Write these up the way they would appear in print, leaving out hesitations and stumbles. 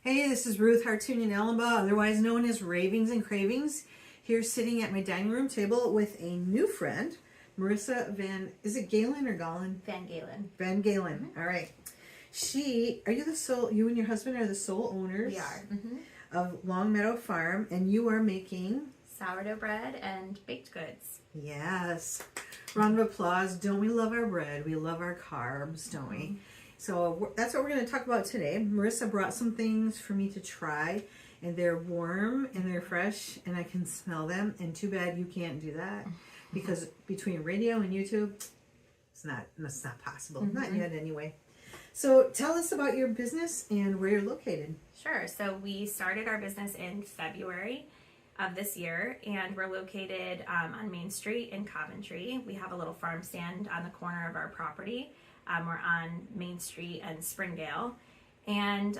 Hey, this is Ruth Hartunian Ellenbaugh, otherwise known as Ravings and Cravings, here sitting at my dining room table with a new friend, Marissa is it Galen or Galen? Van Galen. Van Galen. Mm-hmm. All right. You and your husband are the sole owners We are. of Long Meadow Farm, and you are making Sourdough bread and baked goods. Yes. Round of applause. Don't we love our bread? We love our carbs, don't we? So that's what we're going to talk about today. Marissa brought some things for me to try, and they're warm and they're fresh, and I can smell them. And too bad you can't do that, because between radio and YouTube, that's not possible. Not yet, anyway. So tell us about your business and where you're located. Sure. So we started our business in February of this year, and we're located on Main Street in Coventry. We have a little farm stand on the corner of our property. We're on Main Street and Springdale, and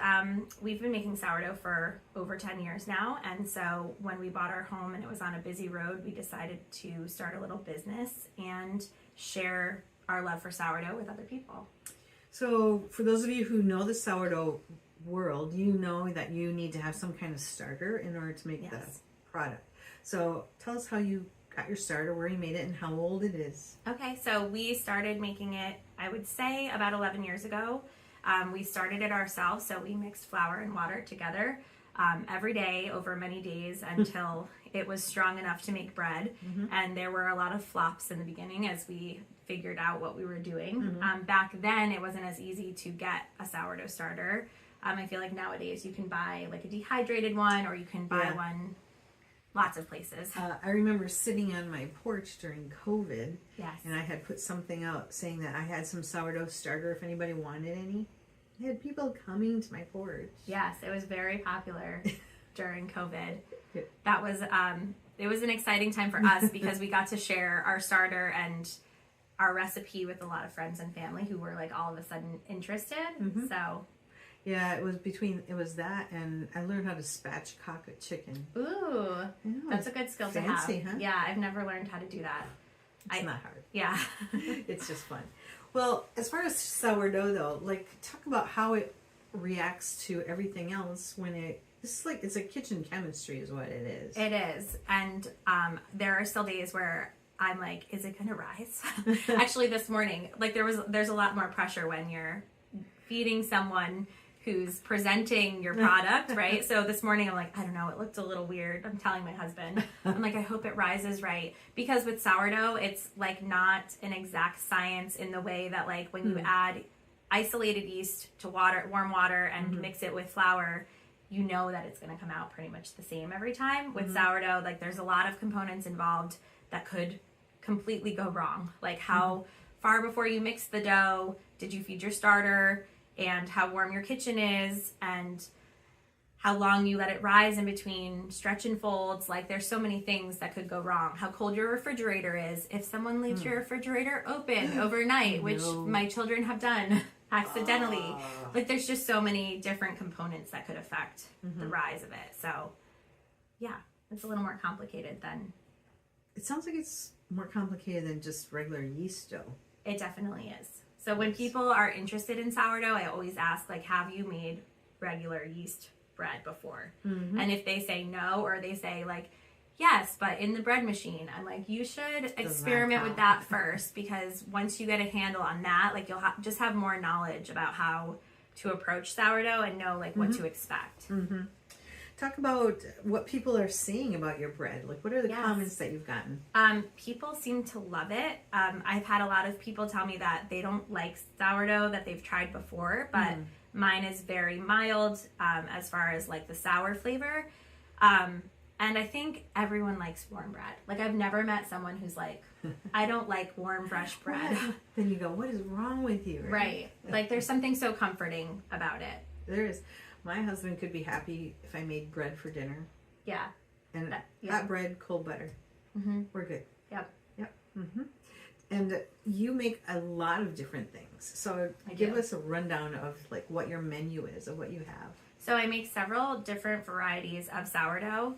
we've been making sourdough for over 10 years now. And so when we bought our home and it was on a busy road, we decided to start a little business and share our love for sourdough with other people. So for those of you who know the sourdough world, you know that you need to have some kind of starter in order to make the product. So tell us how you got your starter, where you made it, and how old it is. Okay, so we started making it, I would say, about 11 years ago. We started it ourselves, so we mixed flour and water together every day over many days until it was strong enough to make bread. And there were a lot of flops in the beginning as we figured out what we were doing. Back then, it wasn't as easy to get a sourdough starter. I feel like nowadays you can buy like a dehydrated one, or you can buy one lots of places. I remember sitting on my porch during COVID, Yes. and I had put something out saying that I had some sourdough starter if anybody wanted any. I had people coming to my porch. Yes, it was very popular during COVID. That was it was an exciting time for us because we got to share our starter and our recipe with a lot of friends and family who were like all of a sudden interested. So yeah, it was that, and I learned how to spatchcock a chicken. ooh, that's a good skill to have. Fancy, huh? Yeah, I've never learned how to do that. It's not hard. Yeah. It's just fun. Well, as far as sourdough though, like talk about how it reacts to everything else when it's a kitchen chemistry is what it is. It is. And there are still days where I'm like, is it gonna rise? Actually this morning, like there's a lot more pressure when you're feeding someone who's presenting your product, right? So this morning I'm like, I don't know, it looked a little weird. I'm telling my husband, I'm like, I hope it rises right. Because with sourdough, it's like not an exact science in the way that like when you add isolated yeast to warm water and mix it with flour, you know that it's gonna come out pretty much the same every time. With sourdough, like there's a lot of components involved that could completely go wrong. Like how far before you mix the dough did you feed your starter, and how warm your kitchen is, and how long you let it rise in between stretch and folds. Like there's so many things that could go wrong. How cold your refrigerator is. If someone leaves your refrigerator open overnight, which my children have done accidentally. Like there's just so many different components that could affect the rise of it. So yeah, it's a little more complicated than... It sounds like it's more complicated than just regular yeast dough. It definitely is. So when people are interested in sourdough, I always ask, like, have you made regular yeast bread before? And if they say no, or they say, like, yes, but in the bread machine, I'm like, you should experiment with that first, because once you get a handle on that, like, you'll just have more knowledge about how to approach sourdough and know, like, what to expect. Talk about what people are saying about your bread. Like, what are the comments that you've gotten? People seem to love it. I've had a lot of people tell me that they don't like sourdough that they've tried before, but mine is very mild as far as like the sour flavor. And I think everyone likes warm bread. Like I've never met someone who's like, I don't like warm, fresh bread. Then you go, what is wrong with you? Right. Like there's something so comforting about it. There is. My husband could be happy if I made bread for dinner. Yeah. And hot bread, cold butter. We're good. Yep. And you make a lot of different things. So give us a rundown of like what your menu is, of what you have. So I make several different varieties of sourdough.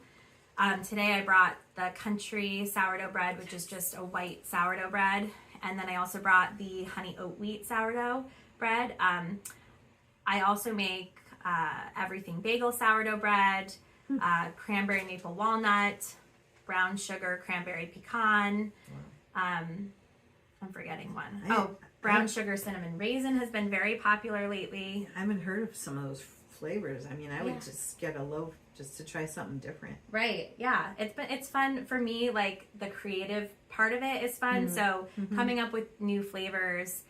Today I brought the country sourdough bread, which is just a white sourdough bread. And then I also brought the honey oat wheat sourdough bread. I also make everything bagel sourdough bread, cranberry maple walnut, brown sugar cranberry pecan. I'm forgetting one. Brown sugar cinnamon raisin has been very popular lately. I haven't heard of some of those flavors. I mean, I would just get a loaf just to try something different. Right. Yeah. It's fun for me. Like the creative part of it is fun. So coming up with new flavors,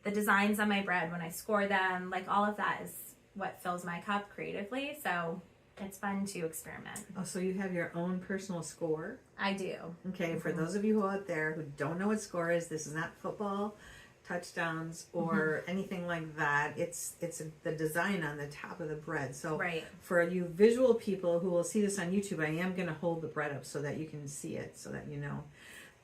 the designs on my bread when I score them, like all of that is what fills my cup creatively. So it's fun to experiment. Oh, so you have your own personal score? I do. Okay. For those of you out there who don't know what score is, this is not football touchdowns or anything like that. It's the design on the top of the bread. So for you visual people who will see this on YouTube, I am going to hold the bread up so that you can see it, so that you know.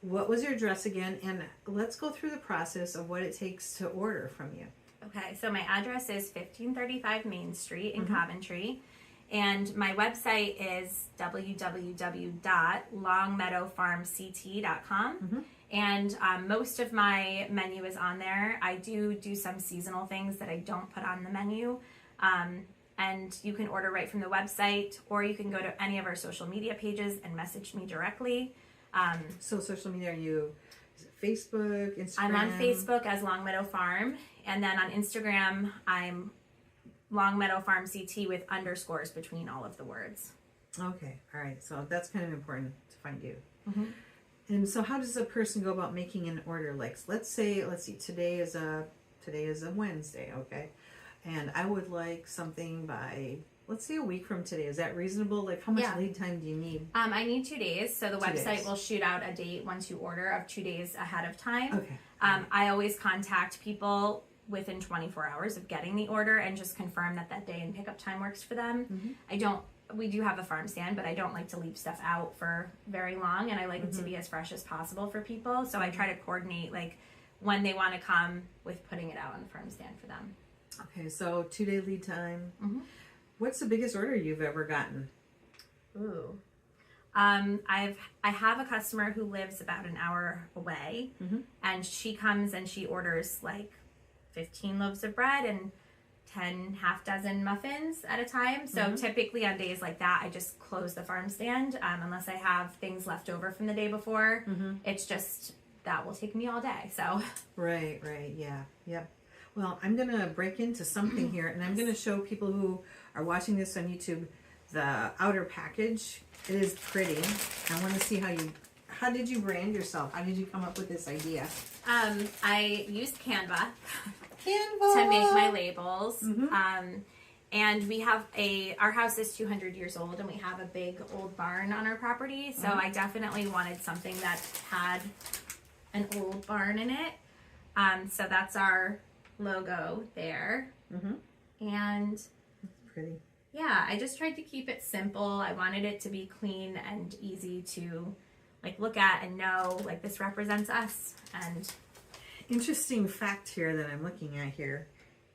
What was your address again? And let's go through the process of what it takes to order from you. Okay, so my address is 1535 Main Street in Coventry. And my website is www.longmeadowfarmct.com. And most of my menu is on there. I do some seasonal things that I don't put on the menu. And you can order right from the website, or you can go to any of our social media pages and message me directly. So social media, is it Facebook, Instagram? I'm on Facebook as Long Meadow Farm. And then on Instagram, I'm Long Meadow Farm CT with underscores between all of the words. Okay. All right. So that's kind of important to find you. And so how does a person go about making an order? Like, let's see, today is a Wednesday, okay? And I would like something by, let's say, a week from today. Is that reasonable? Like, how much lead time do you need? I need 2 days. So the website will shoot out a date once you order of 2 days ahead of time. Okay. I always contact people within 24 hours of getting the order and just confirm that day and pickup time works for them. We do have a farm stand, but I don't like to leave stuff out for very long, and I like it to be as fresh as possible for people. So I try to coordinate like when they want to come with putting it out on the farm stand for them. Okay, so 2-day lead time. What's the biggest order you've ever gotten? Ooh. I have a customer who lives about an hour away, and she comes and she orders like 15 loaves of bread and 10 half dozen muffins at a time. So typically on days like that, I just close the farm stand unless I have things left over from the day before. It's just that will take me all day. So right, yep. Well, I'm gonna break into something here, and I'm gonna show people who are watching this on YouTube the outer package. It is pretty. I want to see how did you brand yourself? How did you come up with this idea? I used Canva to make my labels. And we have our house is 200 years old, and we have a big old barn on our property. So I definitely wanted something that had an old barn in it. So that's our logo there. And it's pretty. Yeah, I just tried to keep it simple. I wanted it to be clean and easy to like look at and know like this represents us. And interesting fact here that I'm looking at here.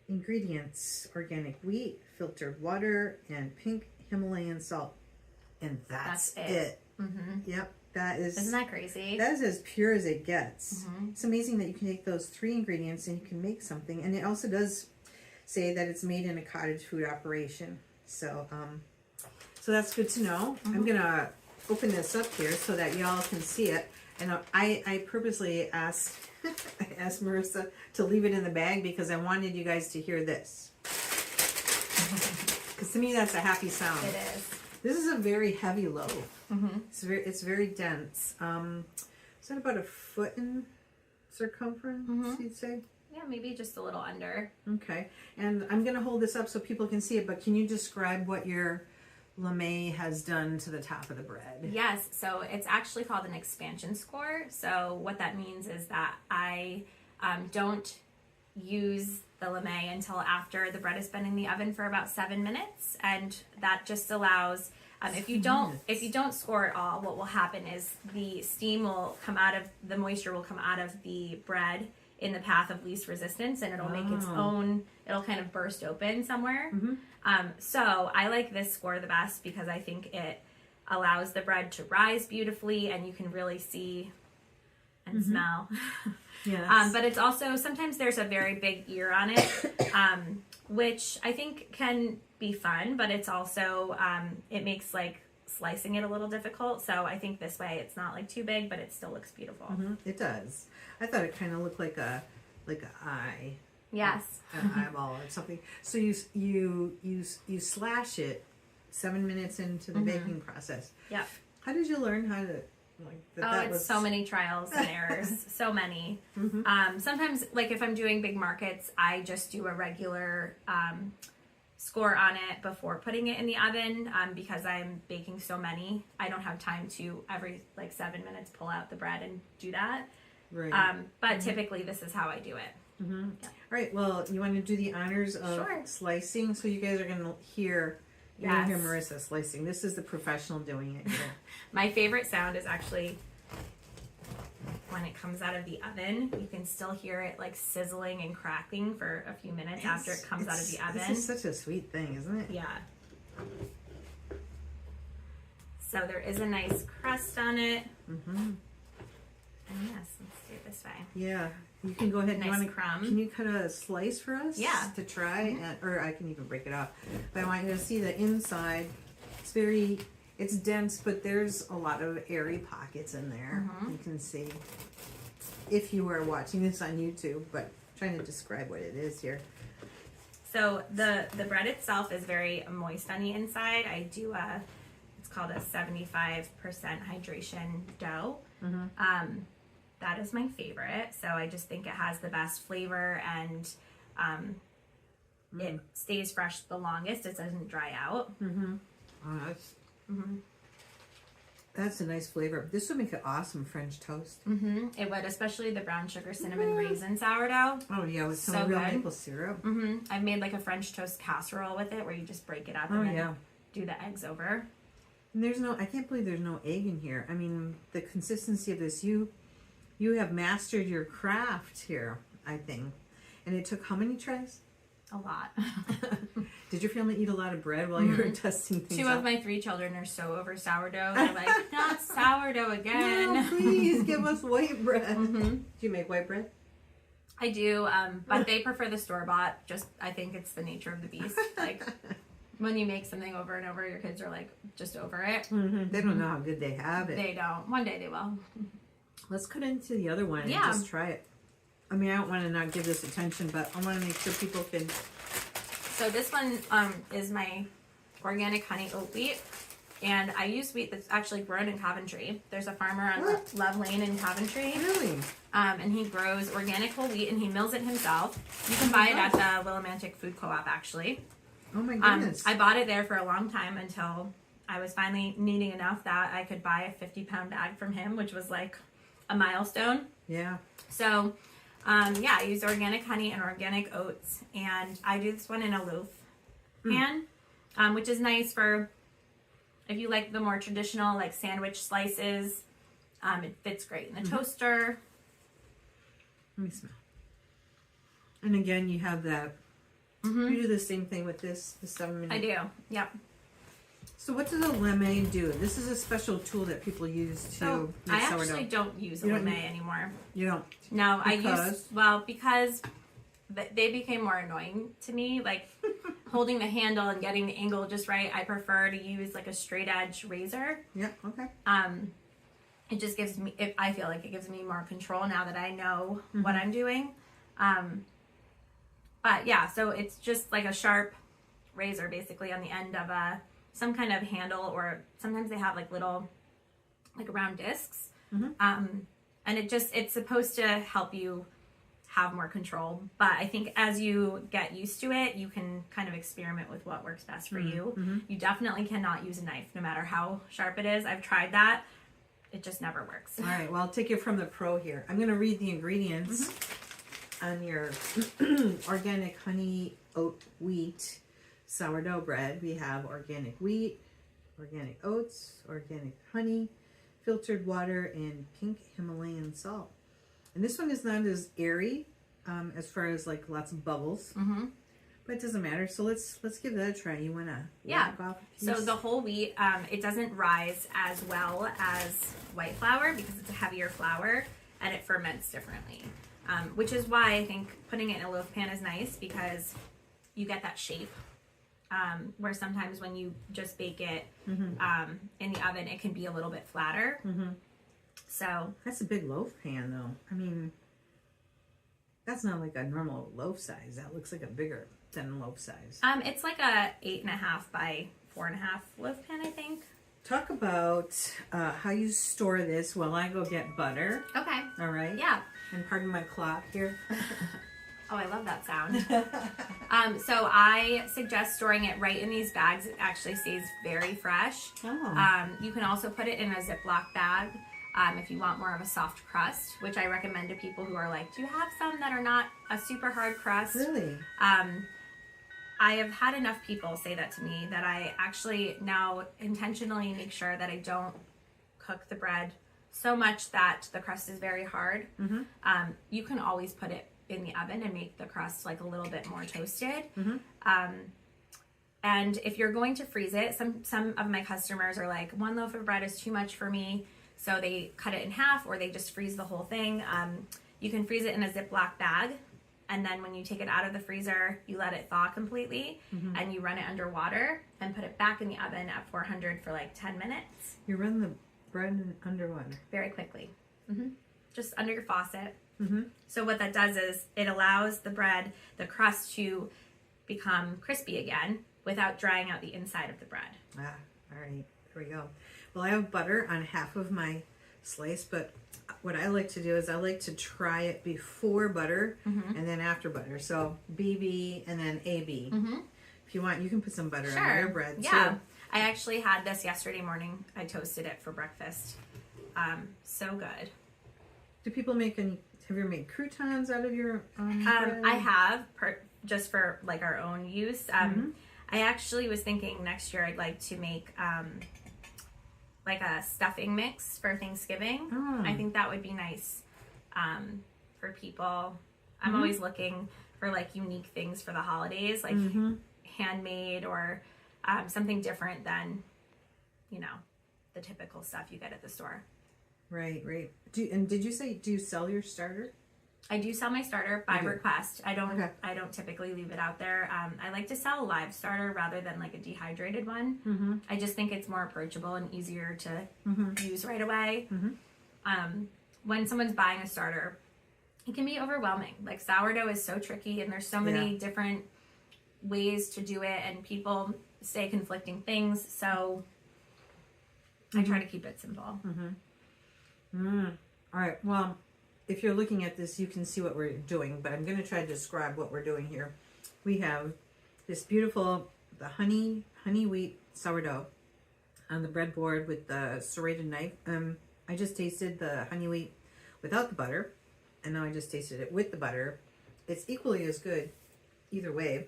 Ingredients: organic wheat, filtered water, and pink Himalayan salt. And that's it. Yep. Isn't that crazy? That is as pure as it gets. It's amazing that you can take those 3 ingredients and you can make something. And it also does say that it's made in a cottage food operation. So, so that's good to know. I'm gonna open this up here so that y'all can see it. And I purposely asked Marissa to leave it in the bag because I wanted you guys to hear this. Because to me, that's a happy sound. It is. This is a very heavy loaf. It's very dense. Is that about a foot in circumference, you'd say? Yeah, maybe just a little under. Okay. And I'm going to hold this up so people can see it, but can you describe what your LeMay has done to the top of the bread? Yes. So it's actually called an expansion score. So what that means is that I don't use the LeMay until after the bread has been in the oven for about 7 minutes, and that just allows if you don't score at all, what will happen is the steam will come out of the moisture will come out of the bread in the path of least resistance, and it'll make its own, it'll kind of burst open somewhere. So I like this score the best because I think it allows the bread to rise beautifully, and you can really see and smell. Yes. But it's also, sometimes there's a very big ear on it, which I think can be fun, but it's also, it makes like slicing it a little difficult. So I think this way it's not like too big, but it still looks beautiful. It does. I thought it kind of looked like an eye. Yes. An eyeball or something. So you slash it 7 minutes into the baking process. Yep. How did you learn how to it's so many trials and errors. So many. Sometimes, like if I'm doing big markets, I just do a regular score on it before putting it in the oven, because I'm baking so many. I don't have time to every like 7 minutes pull out the bread and do that. Right. But typically this is how I do it. Yeah. All right. Well, you want to do the honors of slicing, so you guys are going to hear. You're going to hear Marissa slicing. This is the professional doing it here. My favorite sound is actually when it comes out of the oven. You can still hear it like sizzling and cracking for a few minutes after it comes out of the oven. This is such a sweet thing, isn't it? Yeah. So there is a nice crust on it. And yes, let's do it this way. Yeah. You can go ahead and Nice crumb. Can you cut a slice for us? Yeah. To try, or I can even break it off. But I want you to see the inside. It's dense, but there's a lot of airy pockets in there. You can see if you were watching this on YouTube, but I'm trying to describe what it is here. So the bread itself is very moist on the inside. I do it's called a 75% hydration dough. That is my favorite. So I just think it has the best flavor, and it stays fresh the longest. It doesn't dry out. Oh, that's a nice flavor. This would make an awesome French toast. It would, especially the brown sugar cinnamon raisin sourdough. Oh yeah, with some So real good. maple syrup. I've made like a French toast casserole with it, where you just break it up and then do the eggs over. And I can't believe there's no egg in here. I mean, the consistency of this, you have mastered your craft here, I think. And it took how many tries? A lot. Did your family eat a lot of bread while you were testing things Two out? of my 3 children are so over sourdough. They're like, not sourdough again. No, please give us white bread. Do you make white bread? I do, but they prefer the store-bought. Just, I think it's the nature of the beast. Like, when you make something over and over, your kids are like, just over it. They don't know how good they have it. They don't. One day they will. Let's cut into the other one and just try it. I mean, I don't want to not give this attention, but I want to make sure people can... So this one is my organic honey oat wheat. And I use wheat that's actually grown in Coventry. There's a farmer on Love Lane in Coventry. Really? And he grows organic whole wheat, and he mills it himself. You can buy it at the Willimantic Food Co-op, actually. Oh my goodness. I bought it there for a long time until I was finally needing enough that I could buy a 50-pound bag from him, which was like a milestone. Yeah. So, I use organic honey and organic oats, and I do this one in a loaf pan, which is nice for if you like the more traditional like sandwich slices. It fits great in the toaster. Let me smell. And again, you have that. You do the same thing with the 7 minute. I do. Yep. So what does a lame do? This is a special tool that people use to make I sourdough. actually don't use a lame anymore. You don't? No, Because? because they became more annoying to me. Like holding the handle and getting the angle just right. I prefer to use like a straight edge razor. Yeah. Okay. It just gives me. I feel like it gives me more control now that I know what I'm doing. But yeah, so it's just like a sharp razor basically on the end of some kind of handle, or sometimes they have like little like round discs. And it's supposed to help you have more control. But I think as you get used to it, you can kind of experiment with what works best for you. You definitely cannot use a knife no matter how sharp it is. I've tried that. It just never works. All right. Well, I'll take it from the pro here. I'm going to read the ingredients on your organic honey oat wheat sourdough bread. We have organic wheat, organic oats, organic honey, filtered water, and pink Himalayan salt. And this one is not as airy as far as like lots of bubbles, but it doesn't matter. So let's give that a try. You want to whack off a piece? So the whole wheat, it doesn't rise as well as white flour because it's a heavier flour and it ferments differently. Which is why I think putting it in a loaf pan is nice, because you get that shape. Where sometimes when you just bake it Mm-hmm. in the oven, it can be a little bit flatter. Mm-hmm. So That's a big loaf pan, though. I mean, that's not like a normal loaf size. That looks like a bigger than loaf size. it's like a 8.5 by 4.5 loaf pan, I think. Talk about how you store this while I go get butter. Okay. All right. Yeah. And pardon my clock here. Oh, I love that sound. So I suggest storing it right in these bags. It actually stays very fresh. Oh. You can also put it in a Ziploc bag if you want more of a soft crust, which I recommend to people who are like, do you have some that are not a super hard crust? Really? I have had enough people say that to me that I actually now intentionally make sure that I don't cook the bread so much that the crust is very hard. Mm-hmm. You can always put it in the oven and make the crust like a little bit more toasted. Mm-hmm. And if you're going to freeze it, some of my customers are like, one loaf of bread is too much for me, so they cut it in half or they just freeze the whole thing. You can freeze it in a Ziploc bag, and then when you take it out of the freezer, you let it thaw completely, Mm-hmm. and you run it under water and put it back in the oven at 400 for like 10 minutes. You run the bread under water. Very quickly. Just under your faucet. Mm-hmm. So what that does is it allows the bread, the crust, to become crispy again without drying out the inside of the bread. Ah, all right. There we go. Well, I have butter on half of my slice, but what I like to do is I like to try it before butter and then after butter. So BB and then AB. If you want, you can put some butter on your bread Yeah. too. I actually had this yesterday morning. I toasted it for breakfast. So good. Do people make any? Have you ever made croutons out of your bread? I have, just for like our own use. I actually was thinking next year I'd like to make like a stuffing mix for Thanksgiving. Oh. I think that would be nice for people. I'm always looking for like unique things for the holidays, like handmade or something different than, the typical stuff you get at the store. Right, right. Did you say, do you sell your starter? I do sell my starter by request. I don't. Okay. I don't typically leave it out there. I like to sell a live starter rather than like a dehydrated one. Mm-hmm. I just think it's more approachable and easier to use right away. When someone's buying a starter, it can be overwhelming. Like sourdough is so tricky, and there's so many different ways to do it, and people say conflicting things. So I try to keep it simple. All right. Well, if you're looking at this, you can see what we're doing, but I'm going to try to describe what we're doing here. We have this beautiful, the honey wheat sourdough on the breadboard with the serrated knife. I just tasted the honey wheat without the butter, and now I just tasted it with the butter. It's equally as good either way.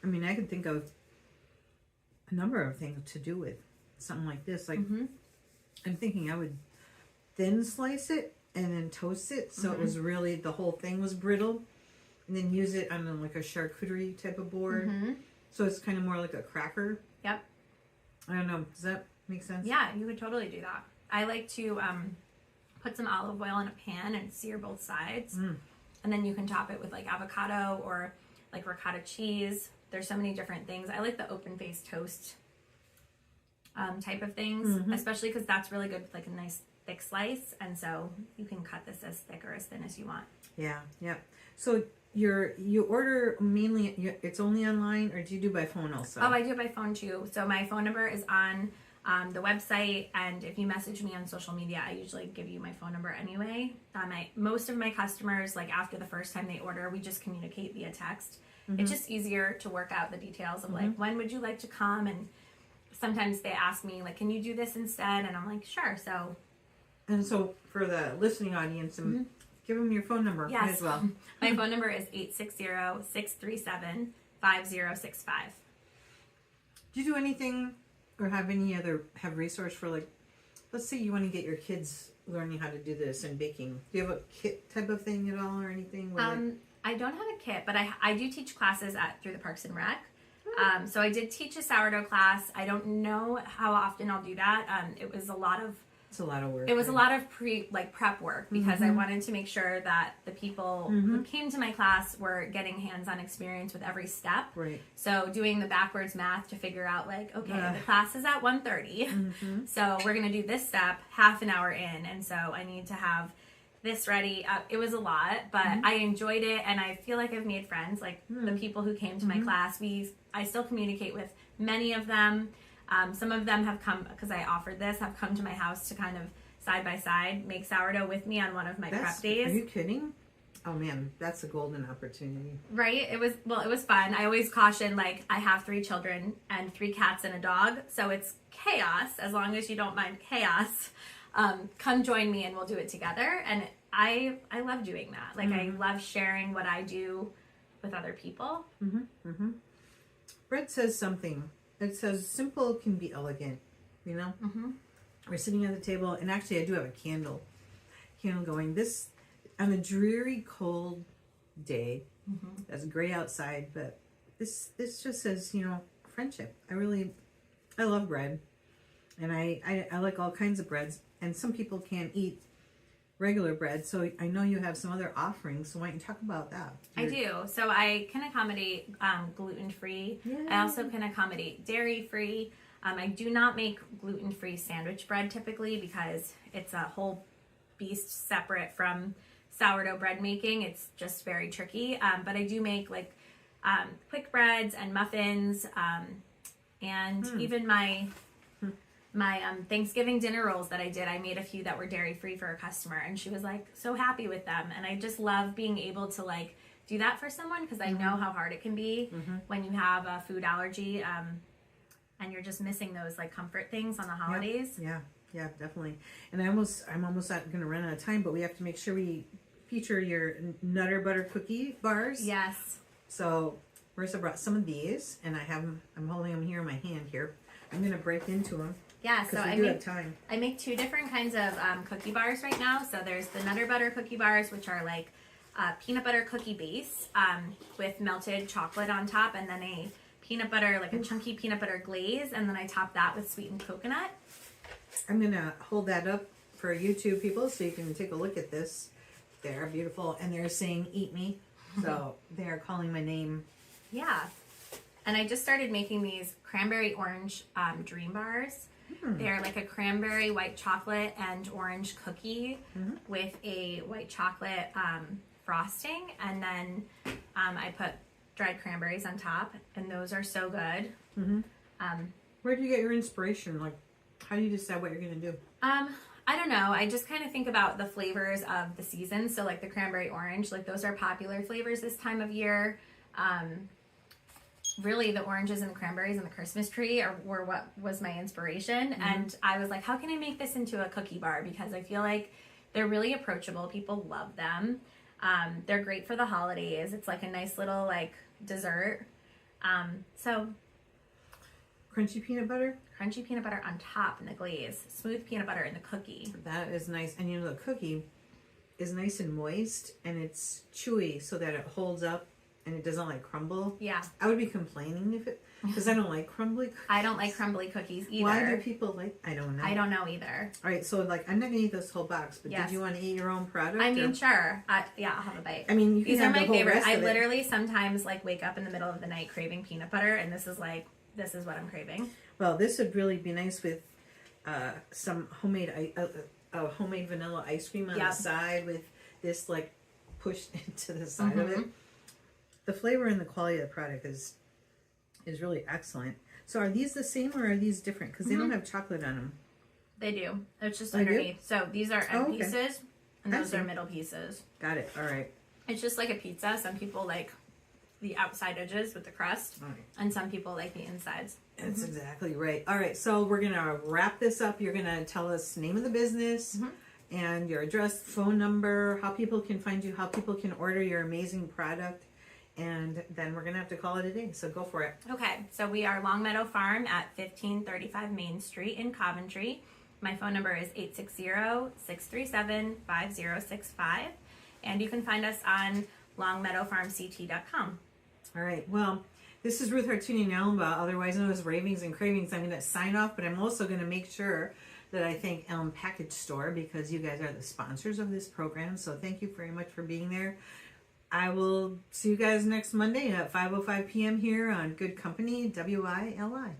I mean, I can think of a number of things to do with something like this. Like, I'm thinking I would thin slice it and then toast it so it was really, the whole thing was brittle, and then use it on like a charcuterie type of board. So it's kind of more like a cracker. Yep. I don't know. Does that make sense? Yeah, you could totally do that. I like to put some olive oil in a pan and sear both sides. And then you can top it with like avocado or like ricotta cheese. There's so many different things. I like the open-faced toast type of things, especially because that's really good with like a nice thick slice. And so you can cut this as thick or as thin as you want. Yeah, yeah. So you order mainly, it's only online, or do you do by phone also? Oh, I do it by phone too. So my phone number is on the website, and if you message me on social media, I usually give you my phone number anyway. Most of my customers, like after the first time they order, we just communicate via text. It's just easier to work out the details of like, when would you like to come? And sometimes they ask me like, can you do this instead? And I'm like, sure. So. And so for the listening audience, give them your phone number as well. My phone number is 860-637-5065. Do you do anything or have resource for, like, let's say you want to get your kids learning how to do this and baking. Do you have a kit type of thing at all or anything? I don't have a kit, but I do teach classes through the Parks and Rec. So I did teach a sourdough class. I don't know how often I'll do that. It was a lot of It's a lot of work. It was a right? lot of prep work because I wanted to make sure that the people who came to my class were getting hands-on experience with every step. Right. So doing the backwards math to figure out like, okay, the class is at 1:30. So we're going to do this step half an hour in. And so I need to have this ready. It was a lot, but I enjoyed it. And I feel like I've made friends, like the people who came to my class. I still communicate with many of them. Some of them have come, because I offered this, have come to my house to kind of side by side make sourdough with me on one of my prep days. Are you kidding? Oh man, that's a golden opportunity. Right? It was fun. I always caution, like, I have 3 children and 3 cats and a dog, so it's chaos. As long as you don't mind chaos, come join me and we'll do it together. And I love doing that. Like, I love sharing what I do with other people. Bread says something. It says simple can be elegant, you know? We're sitting at the table, and actually I do have a candle going. This, on a dreary, cold day, that's gray outside, but this just says, you know, friendship. I love bread, and I like all kinds of breads, and some people can't eat regular bread, so I know you have some other offerings, so why don't you talk about that? I do. So I can accommodate gluten-free. I also can accommodate dairy-free. I do not make gluten-free sandwich bread typically because it's a whole beast separate from sourdough bread making. It's just very tricky. But I do make like quick breads and muffins, and even my Thanksgiving dinner rolls that I did, I made a few that were dairy-free for a customer, and she was like so happy with them. And I just love being able to like do that for someone, because I know how hard it can be when you have a food allergy, and you're just missing those like comfort things on the holidays. Yeah, definitely. And I'm almost going to run out of time, but we have to make sure we feature your Nutter Butter cookie bars. Yes. So Marissa brought some of these, and I'm holding them here in my hand here. I'm going to break into them. Yeah, so I make 2 different kinds of cookie bars right now. So there's the Nutter Butter cookie bars, which are like peanut butter cookie base with melted chocolate on top, and then a peanut butter, like a chunky peanut butter glaze, and then I top that with sweetened coconut. I'm going to hold that up for YouTube people so you can take a look at this. They're beautiful, and they're saying eat me, so they're calling my name. Yeah. And I just started making these cranberry orange dream bars. They're like a cranberry white chocolate and orange cookie with a white chocolate frosting, and then I put dried cranberries on top, and those are so good. Where do you get your inspiration? Like, how do you decide what you're going to do? I don't know. I just kind of think about the flavors of the season. So like the cranberry orange, like those are popular flavors this time of year. Really, the oranges and the cranberries and the Christmas tree were what was my inspiration. And I was like, how can I make this into a cookie bar? Because I feel like they're really approachable. People love them. They're great for the holidays. It's like a nice little like dessert. So Crunchy peanut butter? crunchy peanut butter on top in the glaze, smooth peanut butter in the cookie. That is nice. And you know, the cookie is nice and moist, and it's chewy so that it holds up and it doesn't like crumble. Yeah. I would be complaining if it, because I don't like crumbly cookies. I don't like crumbly cookies either. Why do people like, I don't know. I don't know either. All right, so like, I'm not going to eat this whole box, but did you want to eat your own product? I mean, sure. Yeah, I'll have a bite. I mean, you can These have are my the whole favorite. rest I of it. literally sometimes like wake up in the middle of the night craving peanut butter, and this is what I'm craving. Well, this would really be nice with some homemade vanilla ice cream on the side with this like pushed into the side of it. The flavor and the quality of the product is really excellent. So are these the same or are these different? Because they don't have chocolate on them. They do. It's just They do? underneath. So these are end okay. pieces, and I those see. are middle pieces. Got it. All right. It's just like a pizza. Some people like the outside edges with the crust, All right. and some people like the insides. That's exactly right. All right. So we're going to wrap this up. You're going to tell us name of the business and your address, phone number, how people can find you, how people can order your amazing product. And then we're going to have to call it a day. So go for it. Okay, so we are Long Meadow Farm at 1535 Main Street in Coventry. My phone number is 860-637-5065. And you can find us on longmeadowfarmct.com. All right. Well, this is Ruth Hartunian Allenbaugh, otherwise known as Ravings and Cravings. I'm going to sign off, but I'm also going to make sure that I thank Elm Package Store because you guys are the sponsors of this program. So thank you very much for being there. I will see you guys next Monday at 5:05 p.m. here on Good Company, WILI.